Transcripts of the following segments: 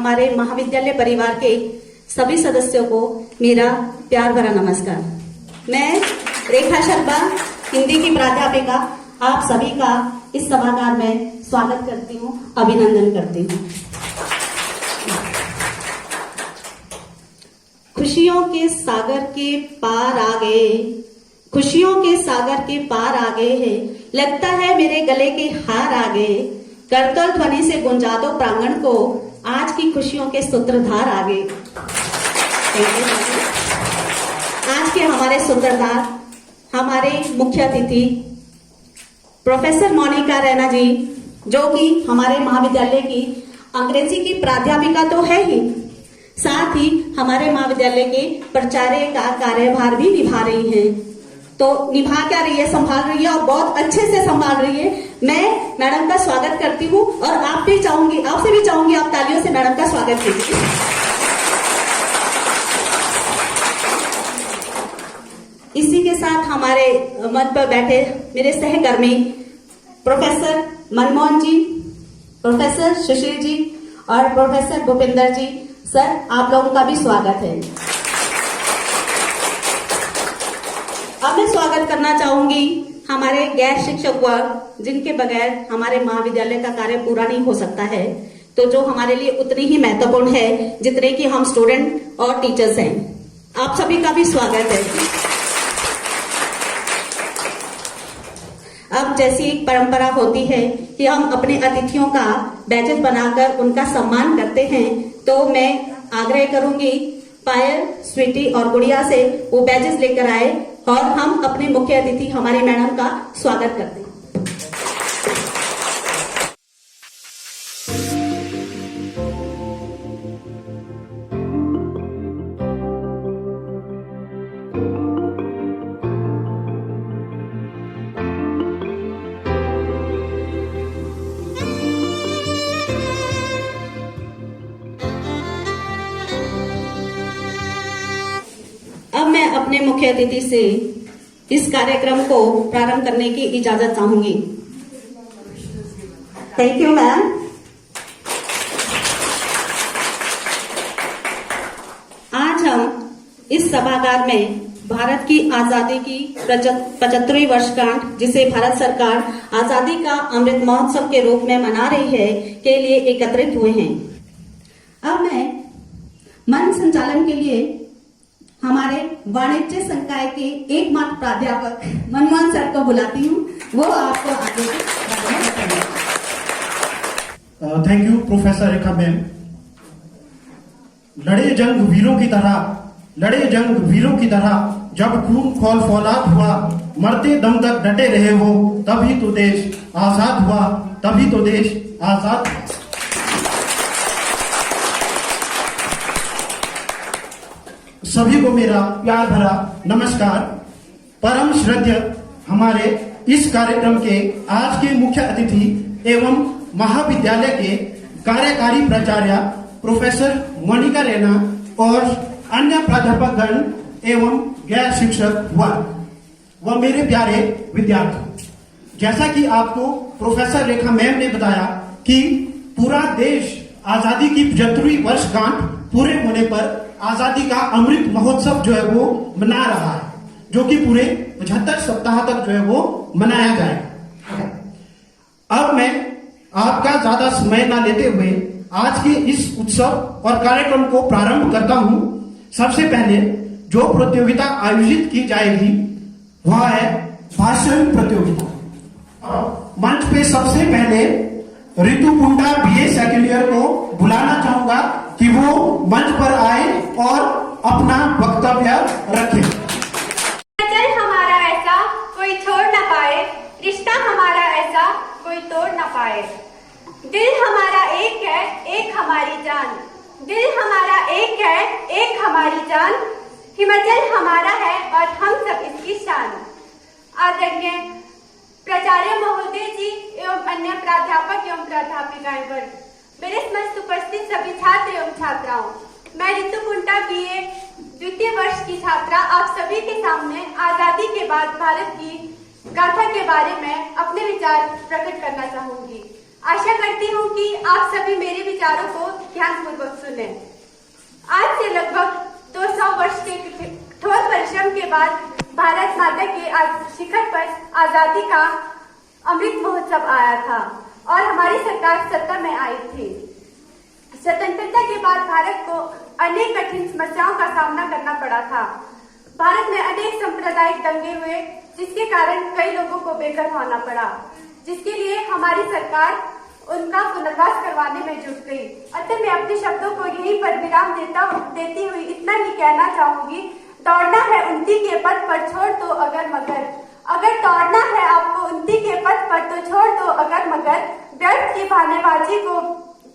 हमारे महाविद्यालय परिवार के सभी सदस्यों को मेरा प्यार भरा नमस्कार। मैं रेखा शर्मा, हिंदी की प्राध्यापिका, आप सभी का इस सभागार में स्वागत करती हूँ, अभिनंदन करती हूँ। खुशियों के सागर के पार आ गए, खुशियों के सागर के पार आ गए हैं, लगता है मेरे गले के हार आ गए, करतल ध्वनि से गुंजा दो प्रांगण को, आज की खुशियों के सूत्रधार आ गए। आज के हमारे सूत्रधार, हमारे मुख्य अतिथि प्रोफेसर मोनिका रैना जी, जो कि हमारे महाविद्यालय की अंग्रेजी की प्राध्यापिका तो है ही, साथ ही हमारे महाविद्यालय के प्राचार्य का कार्यभार भी निभा रही हैं। तो निभा क्या रही है, संभाल रही है और बहुत अच्छे से संभाल रही है। मैं मैडम का स्वागत करती हूँ और आपसे भी चाहूंगी आप तालियों से मैडम का स्वागत कीजिए। इसी के साथ हमारे मंच पर बैठे मेरे सहकर्मी प्रोफेसर मनमोहन जी, प्रोफेसर सुशील जी और प्रोफेसर भूपिंदर जी, सर आप लोगों का भी स्वागत है। अब मैं स्वागत करना चाहूंगी हमारे गैर शिक्षक वर्ग, जिनके बगैर हमारे महाविद्यालय का कार्य पूरा नहीं हो सकता है, तो जो हमारे लिए उतनी ही महत्वपूर्ण है जितने कि हम स्टूडेंट और टीचर्स हैं। आप सभी का भी स्वागत है। अब जैसी एक परंपरा होती है कि हम अपने अतिथियों का बैजेस बनाकर उनका सम्मान करते हैं, तो मैं आग्रह करूंगी पायल, स्वीटी और गुड़िया से वो बैजेस लेकर आए और हम अपने मुख्य अतिथि हमारी मैडम का स्वागत करते हैं। अब मैं अपने मुख्य अतिथि से इस कार्यक्रम को प्रारंभ करने की इजाजत चाहूंगी। Thank you ma'am. आज हम इस सभागार में भारत की आजादी की 75वीं वर्षगांठ, जिसे भारत सरकार आजादी का अमृत महोत्सव के रूप में मना रही है, के लिए एकत्रित हुए हैं। अब मैं मंच संचालन के लिए हमारे वाणिज्य संकाय के एकमात्र प्राध्यापक मनमोहन सर को बुलाती हूँ, वो आपको आगे बताएंगे। Thank you professor Rekha ma'am. लड़े जंग वीरों की तरह जब खून खौल फौलाद हुआ, मरते दम तक डटे रहे हो, तभी तो देश आजाद हुआ, तभी तो देश आजाद हुआ। सभी को मेरा प्यार भरा नमस्कार। परम श्रद्धेय हमारे इस कार्यक्रम के आज के मुख्य अतिथि एवं महाविद्यालय के कार्यकारी प्राचार्य प्रोफेसर मोनिका रैना और अन्य प्राध्यापक गण एवं गैर शिक्षक वर्ग व मेरे प्यारे विद्यार्थी, जैसा कि आपको प्रोफेसर रेखा मैम ने बताया कि पूरा देश आजादी की 75वीं वर्षगांठ पूरे होने पर आजादी का अमृत महोत्सव जो है वो मना रहा है, जो कि पूरे 75 सप्ताह तक जो है वो मनाया जाए। अब मैं आपका ज्यादा समय ना लेते हुए आज के इस उत्सव और कार्यक्रम को प्रारंभ करता हूं। सबसे पहले जो प्रतियोगिता आयोजित की जाएगी वह है भाषण प्रतियोगिता। मंच पे सबसे पहले ऋतु कुंडा बीए सेकेंड ईयर को बुलाना चाहूंगा कि वो मंच पर आए और अपना वक्तव्य रखें। चल हमारा ऐसा कोई छोड़ ना पाए, रिश्ता हमारा ऐसा कोई तोड़ ना पाए। दिल हमारा एक है, एक हमारी जान। दिल हमारा एक है, एक हमारी जान। हिमाचल हमारा है और हम सब इसकी शान। आदरणीय प्राचार्य महोदय जी एवं अन्य प्राध्यापक एवं प्राध्यापिकाएं वर्ग, मेरे समस्त उपस्थित सभी छात्र एवं छात्राओं, मैं ऋतु कुंटा बीए द्वितीय वर्ष की छात्रा आप सभी के सामने आजादी के बाद भारत की गाथा के बारे में अपने विचार प्रकट करना चाहूंगी। आशा करती हूँ कि आप सभी मेरे विचारों को ध्यानपूर्वक सुने। आज से लगभग 200 वर्ष के कठोर परिश्रम के बाद भारत माता के शिखर पर आजादी का अमृत महोत्सव आया था और हमारी सरकार सत्ता में आई थी। स्वतंत्रता के बाद भारत को अनेक कठिन समस्याओं का सामना करना पड़ा था। भारत में अनेक सांप्रदायिक दंगे हुए, जिसके कारण कई लोगों को बेघर होना पड़ा, जिसके लिए हमारी सरकार उनका पुनर्वास करवाने में जुट गई। अतः मैं अपने शब्दों को यहीं पर विराम देती हुई इतना ही कहना चाहूंगी, दौड़ना है उन्नति के पथ पर, छोड़ दो अगर मगर। अगर दौड़ना है आपको उन्नति के पथ पर तो छोड़ दो अगर मगर। व्यर्थ की बहानेबाजी को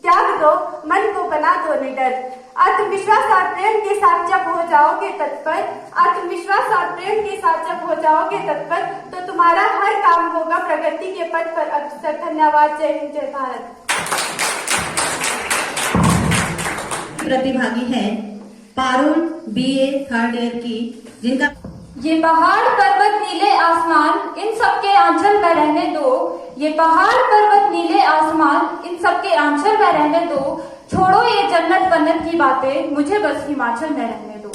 त्याग दो, मन को बना दो निडर। आत्मविश्वास और प्रेम के साथ जब हो जाओगे तत्पर, आत्मविश्वास और प्रेम के साथ जब हो जाओगे तत्पर, तो तुम्हारा हर काम होगा प्रगति के पथ पर अग्रसर। धन्यवाद। जय हिंद, जय भारत। प्रतिभागी है पारुल BA 3rd ईयर की, जिनका ये पहाड़ पर्वत नीले आसमान इन सबके आंचल में रहने दो। ये पहाड़ पर्वत नीले आसमान इन सबके आंचल में रहने दो। छोड़ो ये जन्नत वन्नत की बातें, मुझे बस हिमाचल में रहने दो।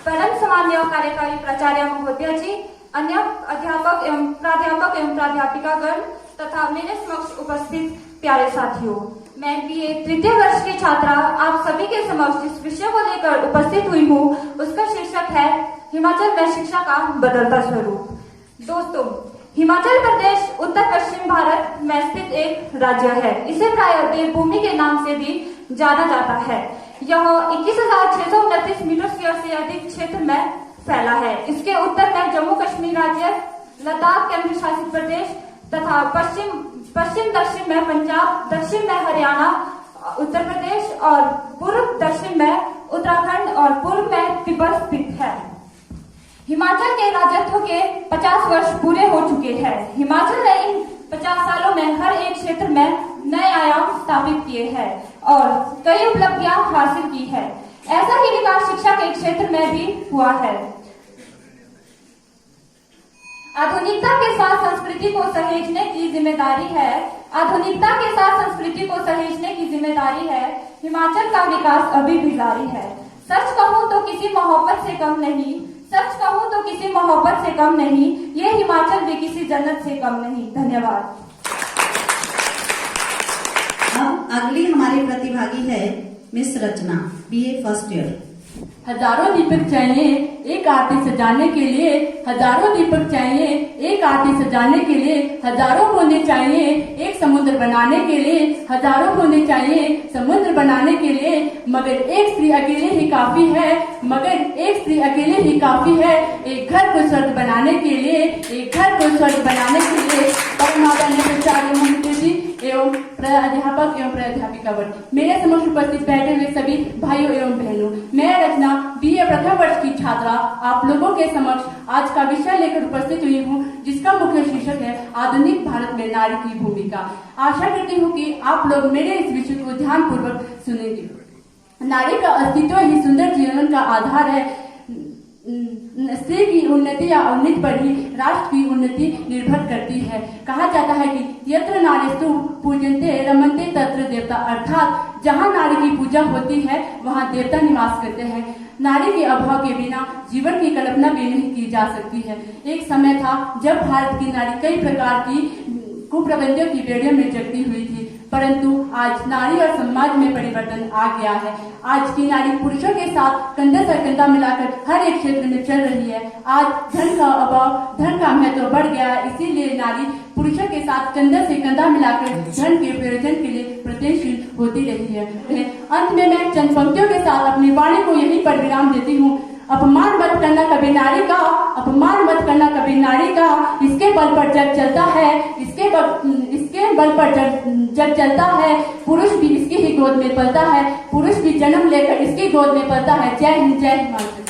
परम सम्माननीय कार्यकारी प्राचार्य महोदय जी, अन्य अध्यापक एवं प्राध्यापिकागण तथा मेरे समक्ष उपस्थित प्यारे साथियों, मैं BA 3य वर्ष की छात्रा आप सभी के समक्ष जिस विषय को लेकर उपस्थित हुई हूँ, उसका शीर्षक है हिमाचल में शिक्षा का बदलता स्वरूप। दोस्तों, हिमाचल प्रदेश उत्तर पश्चिम भारत में स्थित एक राज्य है। इसे प्रायः देवभूमि के नाम से भी जाना जाता है। यह 21,629 मीटर स्क्वायर से अधिक क्षेत्र में फैला है। इसके उत्तर में जम्मू कश्मीर राज्य, लद्दाख केंद्र शासित प्रदेश तथा पश्चिम दक्षिण में पंजाब, दक्षिण में हरियाणा, उत्तर प्रदेश और पूर्व दक्षिण में उत्तराखंड और पूर्व में तिब्बत स्थित है। हिमाचल के राजत्व के 50 वर्ष पूरे हो चुके हैं। हिमाचल ने इन 50 सालों में हर एक क्षेत्र में नए आयाम स्थापित किए हैं और कई उपलब्धियां हासिल की है। ऐसा ही विकास शिक्षा के क्षेत्र में भी हुआ है। आधुनिकता के साथ संस्कृति को सहेजने की जिम्मेदारी है। आधुनिकता के साथ संस्कृति को सहेजने की जिम्मेदारी है। हिमाचल का विकास अभी भी जारी है। सच कहूँ तो किसी मोहब्बत से कम नहीं, सच कहूँ तो किसी मोहब्बत से कम नहीं, ये हिमाचल भी किसी जन्नत से कम नहीं। धन्यवाद। अब अगली हमारी प्रतिभागी है मिस रचना BA 1st ईयर। हजारों दीपक चाहिए एक आरती सजाने के लिए, हजारों दीपक चाहिए एक आरती सजाने के लिए, हजारों बूंदे चाहिए एक समुद्र बनाने के लिए, हजारों बूंदे चाहिए समुद्र बनाने के लिए। मगर एक स्त्री अकेले ही काफी है, मगर एक स्त्री अकेले ही काफी है एक घर को स्वर्ग बनाने के लिए, एक घर को स्वर्ग बनाने के लिए। परम आदरणीय प्राचार्य महोदय जी एवं अध्यापक एवं प्राध्यापिकागण, मेरे समक्ष उपस्थित बैठे हुए सभी भाइयों एवं बहनों, मैं रचना BA प्रथम वर्ष की छात्रा आप लोगों के समक्ष आज का विषय लेकर उपस्थित हुई हूँ, जिसका मुख्य शीर्षक है आधुनिक भारत में नारी की भूमिका। आशा करती हूँ कि आप लोग मेरे इस विषय को ध्यान पूर्वक सुनेंगे। नारी का अस्तित्व ही सुंदर जीवन का आधार है। स्त्री की उन्नति या उन्नति पर ही राष्ट्र की उन्नति निर्भर करती है। कहा जाता है कि यत्र नारीस्तु पूजन्ते रमन्ते तत्र देवता, अर्थात जहाँ नारी की पूजा होती है वहाँ देवता निवास करते हैं। नारी के अभाव के बिना जीवन की कल्पना भी नहीं की जा सकती है। एक समय था जब भारत की नारी कई प्रकार की कुप्रबंधों की बेड़ियों में जकड़ी हुई थी, परंतु आज नारी और समाज में परिवर्तन आ गया है। आज की नारी पुरुषों के साथ कंधे से कंधा मिलाकर हर एक क्षेत्र में चल रही है। आज धन का अभाव, धन का महत्व बढ़ गया है, इसीलिए नारी पुरुषों के साथ कंधे से कंधा मिलाकर धन के प्रयोजन के लिए प्रयत्नशील होती रही है। अंत में मैं चंद पंक्तियों के साथ अपनी वाणी को यहीं पर विराम देती हूँ। अपमान मत करना कभी नारी का, अपमान मत करना कभी नारी का, इसके बल पर जग चलता है, इसके बल पर जग चलता है। पुरुष भी इसकी ही गोद में पलता है, पुरुष भी जन्म लेकर इसकी गोद में पलता है। जय हिंद, जय हिमाचल।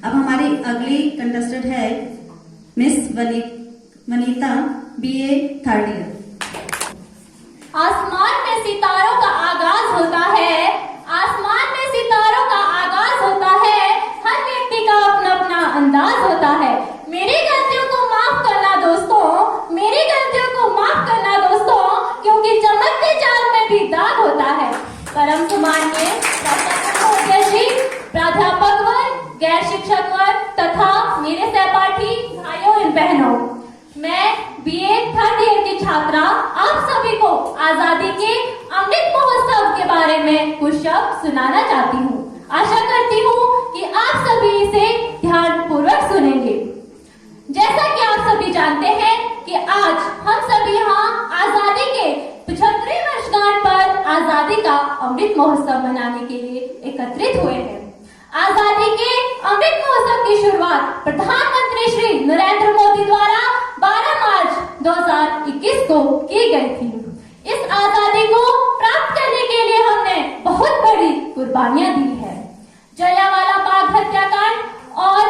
अब हमारी अगली कंटेस्टेंट है miss Vanita BA 3rd year. आसमान में सितारों का आगाज होता है, आसमान में सितारों का आगाज होता है, हर व्यक्ति का अपना अपना अंदाज होता है। मेरी गलतियों को माफ करना दोस्तों, मेरी गलतियों को माफ करना माननीय प्राध्यापक महोदय जी, प्राध्यापक वर्ग, गैर शिक्षक वर्ग तथा मेरे सहपाठी भाइयों एवं बहनों, मैं बीए थर्ड ईयर की छात्रा आप सभी को आजादी के अमृत महोत्सव के बारे में कुछ शब्द सुनाना चाहती हूँ। आशा करती हूँ कि आप सभी इसे ध्यान पूर्वक सुनेंगे। जैसा कि आप सभी जानते हैं कि आज हम सभी यहाँ आजादी के 75वीं वर्षगांठ पर आजादी का अमृत महोत्सव मनाने के लिए एकत्रित हुए हैं। आजादी के अमृत महोत्सव की शुरुआत प्रधानमंत्री श्री नरेंद्र मोदी द्वारा 12 मार्च 2021 को की गई थी। इस आजादी को प्राप्त करने के लिए हमने बहुत बड़ी कुर्बानियां दी है। जलियांवाला बाग हत्याकांड और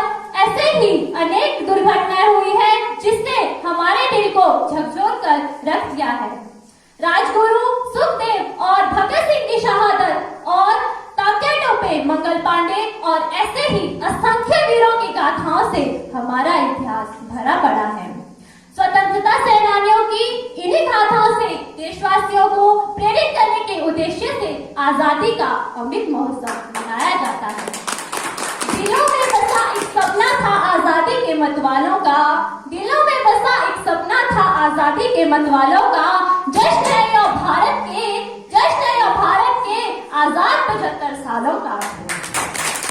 ऐसे ही अनेक दुर्घटनाएं हुई है जिसने हमारे दिल को झकझोर कर रख दिया है। राजगुरु सुखदेव और भगत सिंह की शहादत और तात्या टोपे, मंगल पांडे और ऐसे ही असंख्य वीरों की गाथाओं से हमारा इतिहास भरा पड़ा है। स्वतंत्रता सेनानियों की इन्हीं गाथाओं से देशवासियों को प्रेरित करने के उद्देश्य से आजादी का अमृत महोत्सव मनाया जाता है। दिलों में बसा एक सपना था आजादी के मतवालों का, दिलों में बसा एक सपना था आजादी के मतवालों का, जश्न है यह भारत के, जश्न है यह भारत के आजाद 75 सालों का।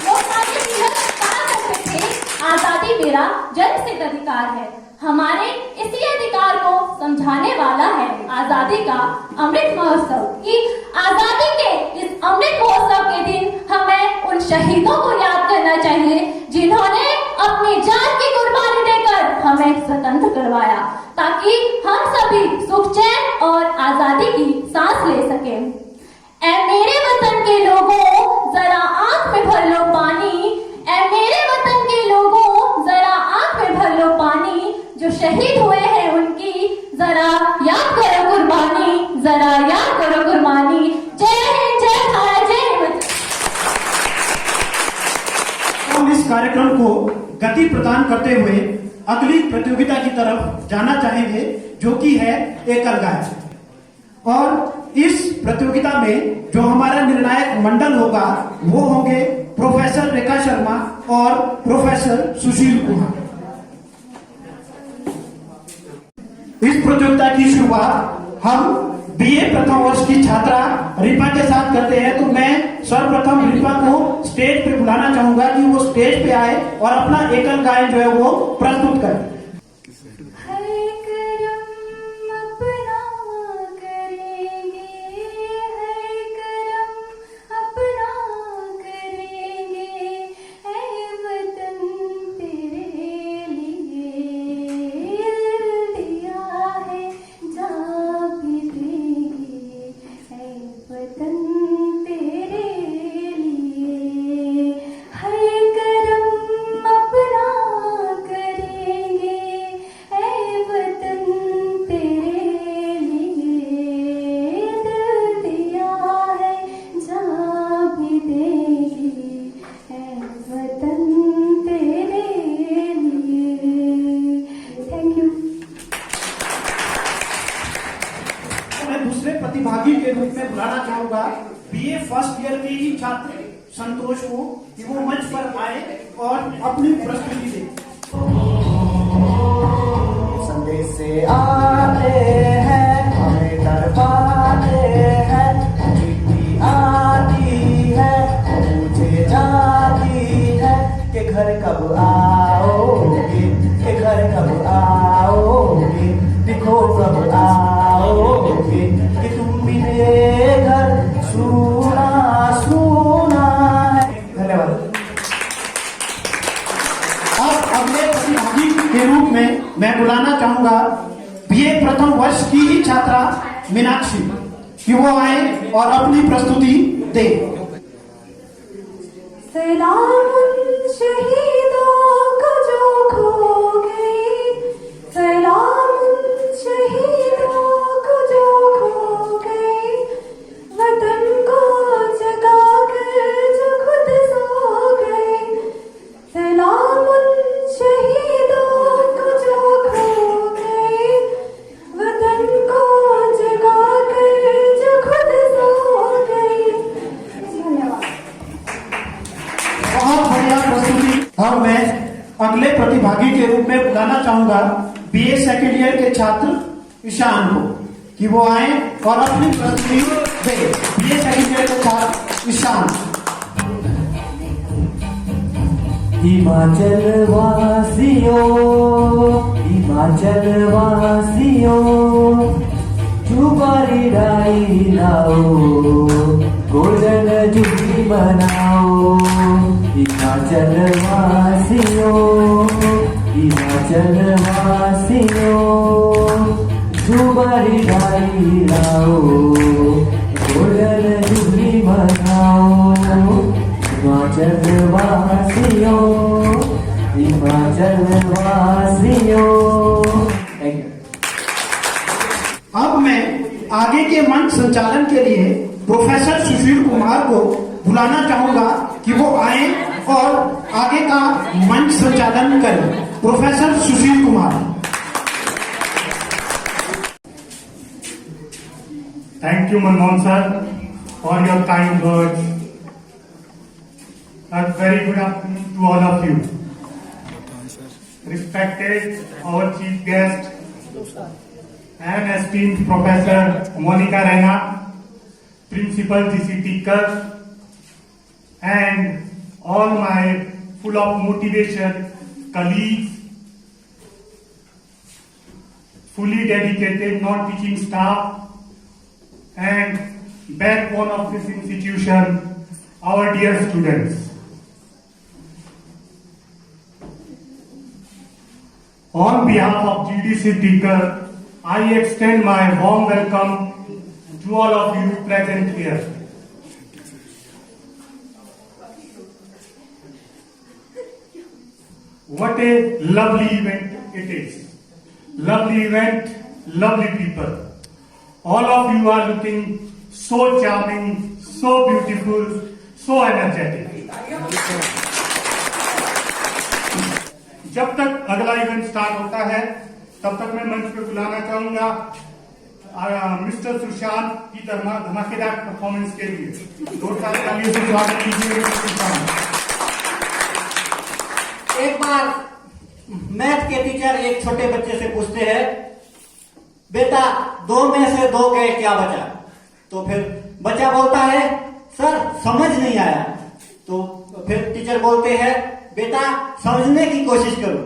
लोकमान्य तिलक कहा करते थे, आजादी मेरा जन्मसिद्ध अधिकार है। हमारे इसी अधिकार को समझाने वाला है आजादी का अमृत महोत्सव। कि आजादी के इस अमृत महोत्सव के दिन हमें उन शहीदों को याद करना चाहिए जिन्होंने अपनी जान की कुर्बानी देकर हमें स्वतंत्र करवाया, ताकि हम सभी सुख चैन और आजादी की सांस ले सकें। ऐ मेरे वतन के लोगों जरा आंख में भर लो पानी, ऐ मेरे वतन के लोगों जरा आंख में भर लो पानी, जो शहीद हुए हैं उनकी जरा याद करो कुर्बानी, जरा याद करो कुर्बानी। जय हिंद, जय भारत, जय हिंद। हम इस कार्यक्रम को गति प्रदान करते हुए अगली प्रतियोगिता की तरफ जाना चाहेंगे, जो कि है एकल गायन। और इस प्रतियोगिता में जो हमारा निर्णायक मंडल होगा वो होंगे प्रोफेसर रेखा शर्मा और प्रोफेसर सुशील कुमार। इस प्रतियोगिता की शुरुआत हम बीए प्रथम वर्ष की छात्रा रिपा के साथ करते हैं। तो मैं सर्वप्रथम रिपा को स्टेज पे बुलाना चाहूंगा कि वो स्टेज पे आए और अपना एकल गायन जो है वो प्रस्तुत करें। दूसरे प्रतिभागी के रूप में बुलाना चाहूंगा बीए फर्स्ट ईयर की ही छात्र संतोष को कि वो मंच पर आए और अपनी प्रस्तुति दे। संदेश से आते हैं, हमें डरवाते हैं, चिट्ठी आती है, मुझे जाती है कि घर कब आओगे, कि घर कब आओगे, दिखो कब आओगे, कि तुम मेरे घर सुना सुना है। धन्यवाद। अब अगले प्रतिभागी के रूप में मैं बुलाना चाहूंगा बीए प्रथम वर्ष की ही छात्रा मीनाक्षी कि वो आए और अपनी प्रस्तुति दे। सलाम उन शहीदों को जो खो गए, सलाम उन शहीदों को जो खो गए, वतन को जगा कर जो खुद सो गए, सलाम उन शहीदों को जो खो गए, वतन को जगा कर जो खुद सो गए, अतिथि के रूप में बुलाना चाहूंगा बीए सेकेंड ईयर के छात्र ईशान को कि वो आए और अपनी प्रस्तुति दे। बीए सेकेंड ईयर के छात्र ईशान। हिमाचल वासियों, हिमाचल वासियों, जुबारी राई लाओ, गोल्डन जुबली मनाओ। हिमाचल वासियों, हिमाचल वासियों, जुबारी राई लाओ, गोल्डन जुबली मनाओ। हिमाचल वासियों, हिमाचल वासियों। Thank you. अब मैं आगे के मंच संचालन के लिए प्रोफेसर सुशील कुमार को बुलाना चाहूंगा कि वो आए और आगे का मंच संचालन करें। Professor Sushil Kumar. Thank you, Manmohan sir, for your kind words. A very good afternoon to all of you. Respected our chief guest and esteemed Professor Monica Raina, Principal GCT Kar, and all my full of motivation colleagues, fully dedicated non-teaching staff, and backbone of this institution, our dear students. On behalf of GDC Tikar, I extend my warm welcome to all of you present here. What a lovely event it is. Lovely event, lovely people. All of you are looking so charming, so beautiful, so energetic. जब तक अगला event start होता है तब तक मैं मंच पे बुलाना चाहूंगा मिस्टर सुशांत की धमाकेदार परफॉर्मेंस के लिए। दो साल तालियों से स्वागत कीजिए मिस्टर सुशांत। एक बार मैथ के टीचर एक छोटे बच्चे से पूछते हैं, बेटा 2 में से 2 गए क्या बचा? तो फिर बच्चा बोलता है, सर समझ नहीं आया। तो फिर टीचर बोलते हैं, बेटा समझने की कोशिश करो,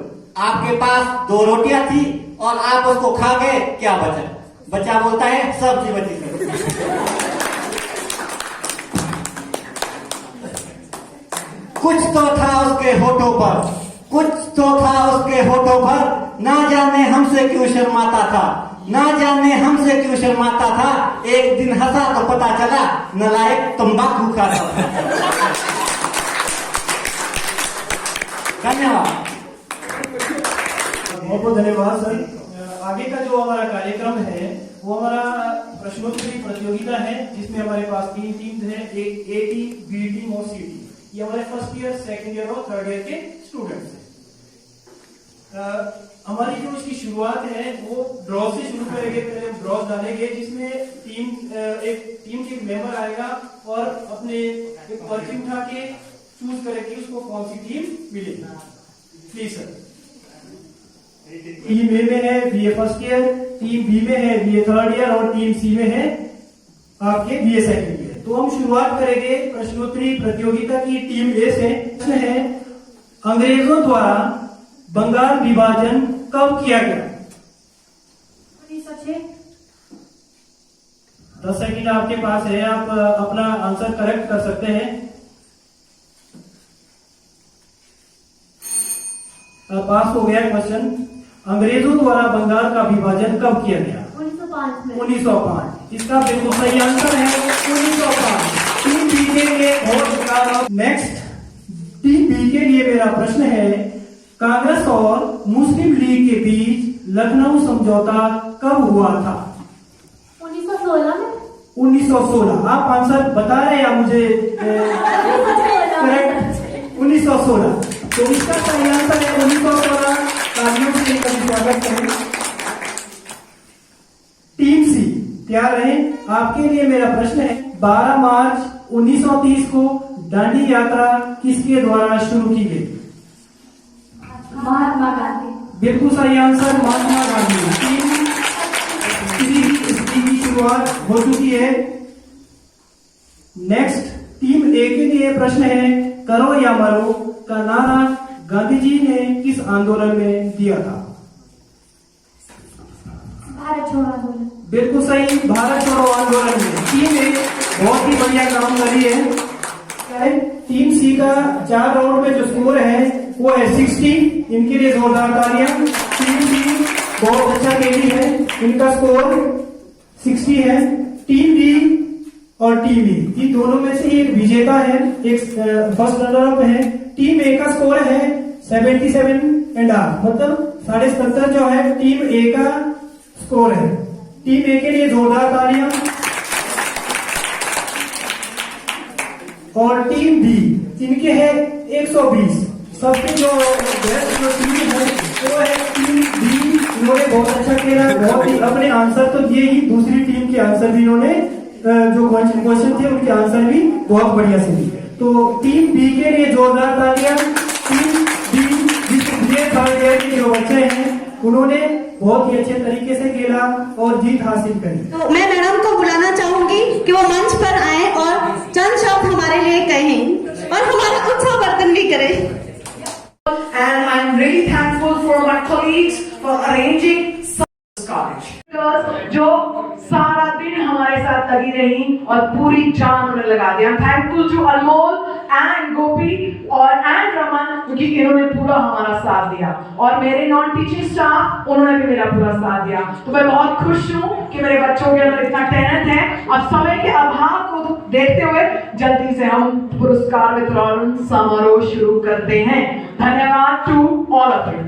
आपके पास 2 रोटियां थी और आप उसको खा गए, क्या बचा? बच्चा बोलता है, सब्जी बची सर। कुछ तो था उसके होठों पर, कुछ तो था उसके होठों पर, ना जाने हमसे क्यों शर्माता था, ना जाने हमसे क्यों शर्माता था। एक दिन हंसा तो पता चला नालायक तंबाकू खाता था। धन्यवाद। बहुत बहुत धन्यवाद सर। आगे का जो हमारा कार्यक्रम है वो हमारा प्रश्नोत्तरी प्रतियोगिता है, जिसमें हमारे पास 3 टीम्स हैं, एक ए टीम, बी टीम और सी टीम। ये हमारे फर्स्ट ईयर, सेकंड ईयर और थर्ड ईयर के स्टूडेंट्स हैं। हमारी जो इसकी शुरुआत है वो ड्रॉ से शुरू करेंगे। पहले हम ड्रॉ डालेंगे जिसमें एक टीम के मेंबर आएगा और अपने एक पर्ची उठा के चूज करेगी उसको कौन सी टीम मिलेगी। Please sir. टीम ए में है BA first year, team B में है बीए थर्ड ईयर और टीम सी में है आपके बीए सेकंड ईयर। तो हम शुरुआत करेंगे प्रश्नोत्तरी प्रतियोगिता की टीम ए से। प्रश्न है, अंग्रेजों द्वारा बंगाल विभाजन कब किया गया? 1906। 10 सेकंड आपके पास है, आप अपना आंसर करेक्ट कर सकते हैं। पास हो गया क्वेश्चन। अंग्रेजों द्वारा बंगाल का विभाजन कब किया गया? 1905 में। 1905। इसका बिल्कुल सही आंसर है 1905। टीम बी के लिए और नेक्स्ट टीम बी के लिए मेरा प्रश्न है, कांग्रेस और मुस्लिम लीग के बीच लखनऊ समझौता कब हुआ था? 1916 में। 1916। आप आंसर बता रहे हैं या मुझे करेक्ट? 1916। तो इसका सही आंसर है 1916। तालियों से स्वागत करें। टीम सी तैयार रहें। आपके लिए मेरा प्रश्न है, 12 मार्च 1930 को दांडी यात्रा किसके द्वारा शुरू की गई? महात्मा गांधी। बिल्कुल सही आंसर, महात्मा गांधी। टीम की शुरुआत हो चुकी है। नेक्स्ट टीम ए के लिए प्रश्न है, करो या मरो का नारा गांधी जी ने किस आंदोलन में दिया था? भारत छोड़ो आंदोलन। बिल्कुल सही, भारत छोड़ो आंदोलन में। टीम ए बहुत ही बढ़िया काम कर रही है। टीम सी का 4 राउंड में जो स्कोर है वो है 60। इनके लिए जोरदार तालियां। टीम सी बहुत अच्छा खेली है, इनका स्कोर 60 है। टीम बी और टीम बी इन दोनों में से एक विजेता है, एक फर्स्ट रनर अप है। टीम ए का स्कोर है 77.5, मतलब 77.5 जो है टीम ए का स्कोर है। टीम ए के लिए जोरदार तालियां। और टीम बी इनके है 120। सबसे जो बेस्ट जो टीम है वो है टीम बी। इन्होंने बहुत अच्छा खेला, बहुत ही अपने आंसर तो दिए ही, दूसरी टीम के आंसर भी इन्होंने जो क्वेश्चन थे उनके आंसर भी बहुत बढ़िया से दिए। तो टीम बी के लिए जोरदार तालियां। टीम बी के जो बच्चे हैं उन्होंने बहुत ही अच्छे तरीके से खेला और जीत हासिल करी। तो मैं मैडम को बुलाना चाहूंगी कि वो मंच पर आए और चंद शब्द हमारे लिए कहें और हमारा उत्साहवर्धन भी करें। And I'm really thankful for my colleagues for arranging this college. जो सारा दिन हमारे साथ लगी रही और पूरी जान उन्होंने लगा दिया। थैंकफुल टू अनमोल एंड गोपी और एंड रमन, क्योंकि इन्होंने पूरा हमारा साथ दिया, और मेरे नॉन टीचिंग स्टाफ उन्होंने भी मेरा पूरा साथ दिया। तो मैं बहुत खुश हूँ कि मेरे बच्चों के अंदर इतना टैलेंट है। अब समय के अभाव को देखते हुए जल्दी से हम पुरस्कार वितरण समारोह शुरू करते हैं। धन्यवाद टू ऑल ऑफ यू।